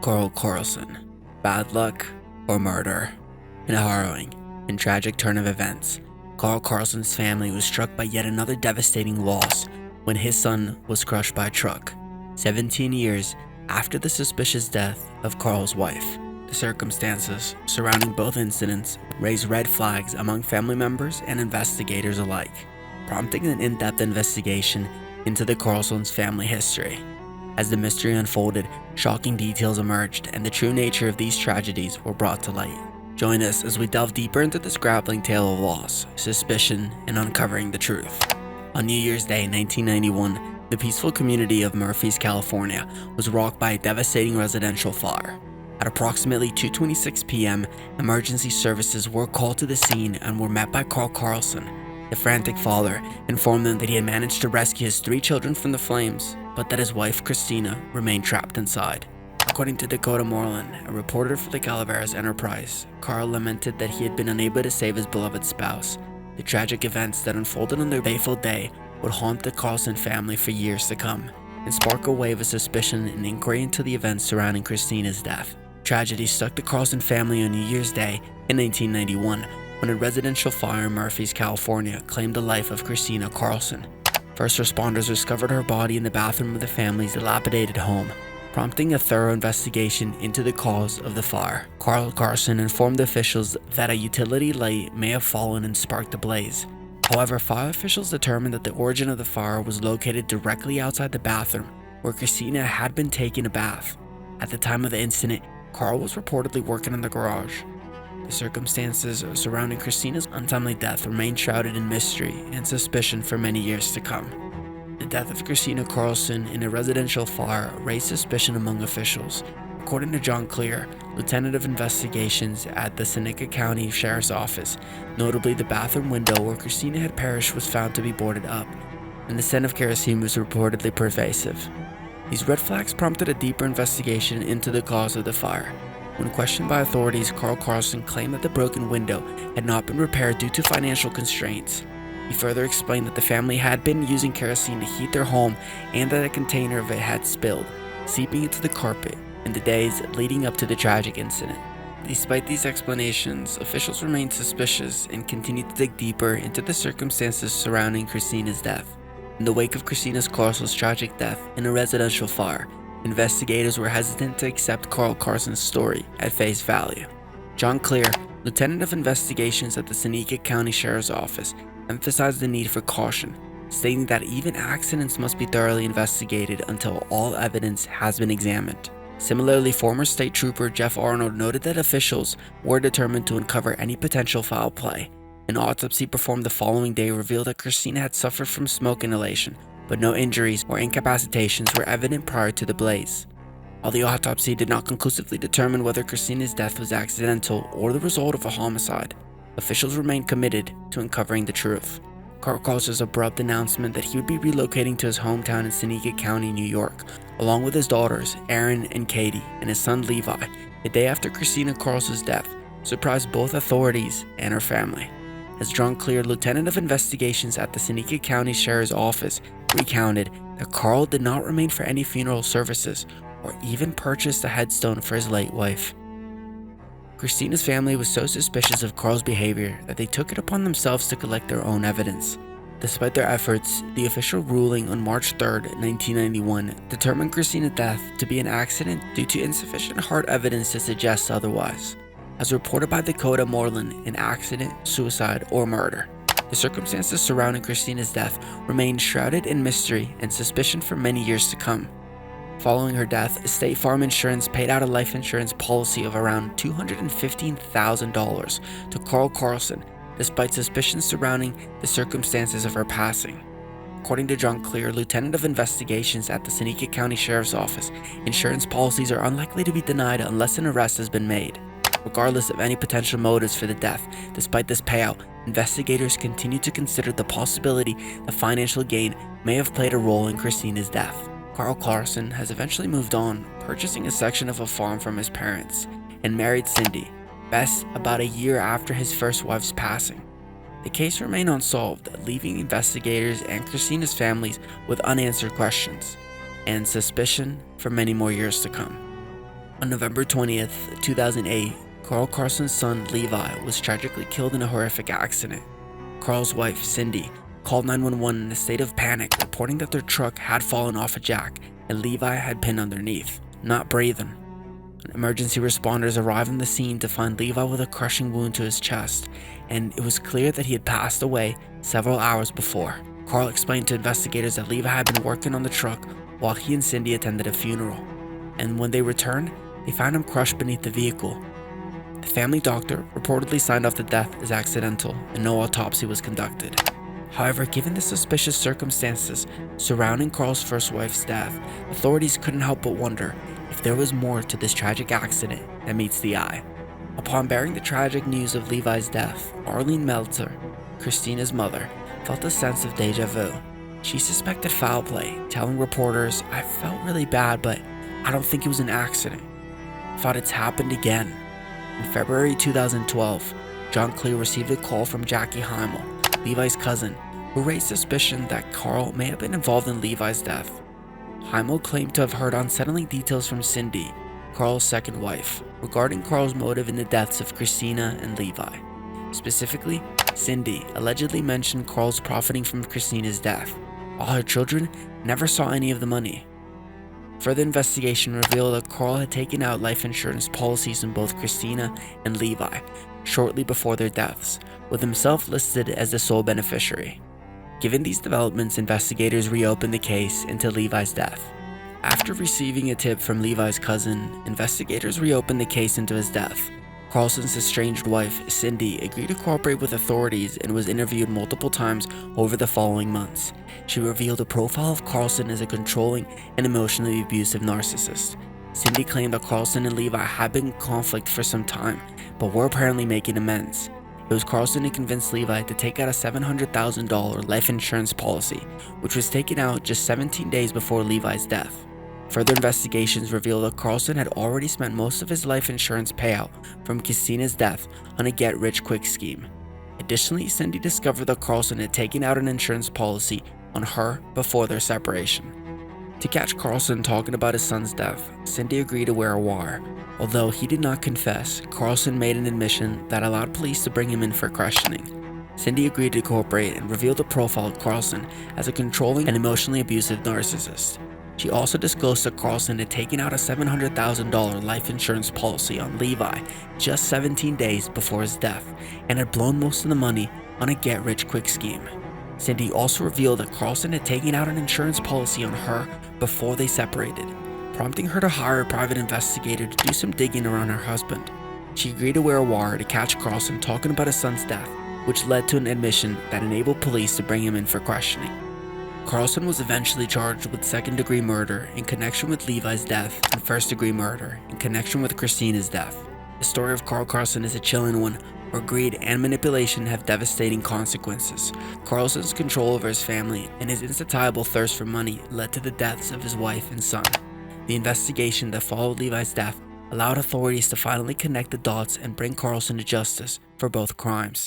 Karl Karlsen, bad luck or murder. In a harrowing and tragic turn of events, Karl Karlsen's family was struck by yet another devastating loss when his son was crushed by a truck, 17 years after the suspicious death of Karl's wife. The circumstances surrounding both incidents raised red flags among family members and investigators alike, prompting an in-depth investigation into the Karlsen's family history. As the mystery unfolded, shocking details emerged and the true nature of these tragedies were brought to light. Join us as we delve deeper into this grappling tale of loss, suspicion, and uncovering the truth. On New Year's Day 1991, the peaceful community of Murphy's, California was rocked by a devastating residential fire. At approximately 2:26 p.m., emergency services were called to the scene and were met by Karl Karlsen. The frantic father informed them that he had managed to rescue his 3 children from the flames, but that his wife, Christina, remained trapped inside. According to Dakota Moreland, a reporter for the Calaveras Enterprise, Karl lamented that he had been unable to save his beloved spouse. The tragic events that unfolded on their fateful day would haunt the Karlsen family for years to come and spark a wave of suspicion and inquiry into the events surrounding Christina's death. Tragedy struck the Karlsen family on New Year's Day in 1991 when a residential fire in Murphy's, California claimed the life of Christina Karlsen. First responders discovered her body in the bathroom of the family's dilapidated home, prompting a thorough investigation into the cause of the fire. Karl Karlsen informed officials that a utility light may have fallen and sparked the blaze. However, fire officials determined that the origin of the fire was located directly outside the bathroom where Christina had been taking a bath. At the time of the incident, Karl was reportedly working in the garage. The circumstances surrounding Christina's untimely death remained shrouded in mystery and suspicion for many years to come. The death of Christina Karlsen in a residential fire raised suspicion among officials. According to John Clear, Lieutenant of Investigations at the Seneca County Sheriff's Office, notably the bathroom window where Christina had perished was found to be boarded up, and the scent of kerosene was reportedly pervasive. These red flags prompted a deeper investigation into the cause of the fire. When questioned by authorities, Karl Karlsen claimed that the broken window had not been repaired due to financial constraints. He further explained that the family had been using kerosene to heat their home and that a container of it had spilled, seeping into the carpet in the days leading up to the tragic incident. Despite these explanations, officials remained suspicious and continued to dig deeper into the circumstances surrounding Christina's death. In the wake of Christina Karlsen's tragic death in a residential fire, investigators were hesitant to accept Karl Karlsen's story at face value. John Clear, Lieutenant of Investigations at the Seneca County Sheriff's Office, emphasized the need for caution, stating that even accidents must be thoroughly investigated until all evidence has been examined. Similarly, former State Trooper Jeff Arnold noted that officials were determined to uncover any potential foul play. An autopsy performed the following day revealed that Christina had suffered from smoke inhalation, but no injuries or incapacitations were evident prior to the blaze. While the autopsy did not conclusively determine whether Christina's death was accidental or the result of a homicide, officials remained committed to uncovering the truth. Karl Karlsen's abrupt announcement that he would be relocating to his hometown in Seneca County, New York, along with his daughters, Erin and Katie, and his son Levi, the day after Christina Karlsen's death, surprised both authorities and her family. As John Clear, Lieutenant of Investigations at the Seneca County Sheriff's Office, recounted that Karl did not remain for any funeral services or even purchase a headstone for his late wife. Christina's family was so suspicious of Karl's behavior that they took it upon themselves to collect their own evidence. Despite their efforts, the official ruling on March 3, 1991 determined Christina's death to be an accident due to insufficient hard evidence to suggest otherwise. As reported by Dakota Moreland, an accident, suicide, or murder. The circumstances surrounding Christina's death remained shrouded in mystery and suspicion for many years to come. Following her death, State Farm Insurance paid out a life insurance policy of around $215,000 to Karl Karlsen, despite suspicions surrounding the circumstances of her passing. According to John Clear, Lieutenant of Investigations at the Seneca County Sheriff's Office, insurance policies are unlikely to be denied unless an arrest has been made. Regardless of any potential motives for the death, despite this payout, investigators continue to consider the possibility that financial gain may have played a role in Christina's death. Karl Karlsen has eventually moved on, purchasing a section of a farm from his parents, and married Cindy, Bess about a year after his first wife's passing. The case remained unsolved, leaving investigators and Christina's families with unanswered questions and suspicion for many more years to come. On November 20th, 2008, Karl Karlsen's son Levi was tragically killed in a horrific accident. Karl's wife, Cindy, called 911 in a state of panic, reporting that their truck had fallen off a jack and Levi had pinned underneath, not breathing. Emergency responders arrived on the scene to find Levi with a crushing wound to his chest, and it was clear that he had passed away several hours before. Karl explained to investigators that Levi had been working on the truck while he and Cindy attended a funeral, and when they returned, they found him crushed beneath the vehicle. The family doctor reportedly signed off the death as accidental and no autopsy was conducted. However, given the suspicious circumstances surrounding Karl's first wife's death, authorities couldn't help but wonder if there was more to this tragic accident that meets the eye. Upon bearing the tragic news of Levi's death, Arlene Meltzer, Christina's mother, felt a sense of deja vu. She suspected foul play, telling reporters, "I felt really bad, but I don't think it was an accident. I thought it's happened again." In February 2012, John Clear received a call from Jackie Heimel, Levi's cousin, who raised suspicion that Karl may have been involved in Levi's death. Heimel claimed to have heard unsettling details from Cindy, Karl's second wife, regarding Karl's motive in the deaths of Christina and Levi. Specifically, Cindy allegedly mentioned Karl's profiting from Christina's death, while her children never saw any of the money. Further investigation revealed that Karl had taken out life insurance policies on both Christina and Levi shortly before their deaths, with himself listed as the sole beneficiary. Given these developments, investigators reopened the case into Levi's death. After receiving a tip from Levi's cousin, investigators reopened the case into his death. Karlsen's estranged wife, Cindy, agreed to cooperate with authorities and was interviewed multiple times over the following months. She revealed a profile of Karlsen as a controlling and emotionally abusive narcissist. Cindy claimed that Karlsen and Levi had been in conflict for some time, but were apparently making amends. It was Karlsen who convinced Levi to take out a $700,000 life insurance policy, which was taken out just 17 days before Levi's death. Further investigations revealed that Karlsen had already spent most of his life insurance payout from Christina's death on a get-rich-quick scheme. Additionally, Cindy discovered that Karlsen had taken out an insurance policy on her before their separation. To catch Karlsen talking about his son's death, Cindy agreed to wear a wire. Although he did not confess, Karlsen made an admission that allowed police to bring him in for questioning. Cindy agreed to cooperate and revealed a profile of Karlsen as a controlling and emotionally abusive narcissist. She also disclosed that Karlsen had taken out a $700,000 life insurance policy on Levi just 17 days before his death and had blown most of the money on a get-rich-quick scheme. Cindy also revealed that Karlsen had taken out an insurance policy on her before they separated, prompting her to hire a private investigator to do some digging around her husband. She agreed to wear a wire to catch Karlsen talking about his son's death, which led to an admission that enabled police to bring him in for questioning. Karlsen was eventually charged with second-degree murder in connection with Levi's death and first-degree murder in connection with Christina's death. The story of Karl Karlsen is a chilling one, where greed and manipulation have devastating consequences. Karlsen's control over his family and his insatiable thirst for money led to the deaths of his wife and son. The investigation that followed Levi's death allowed authorities to finally connect the dots and bring Karlsen to justice for both crimes.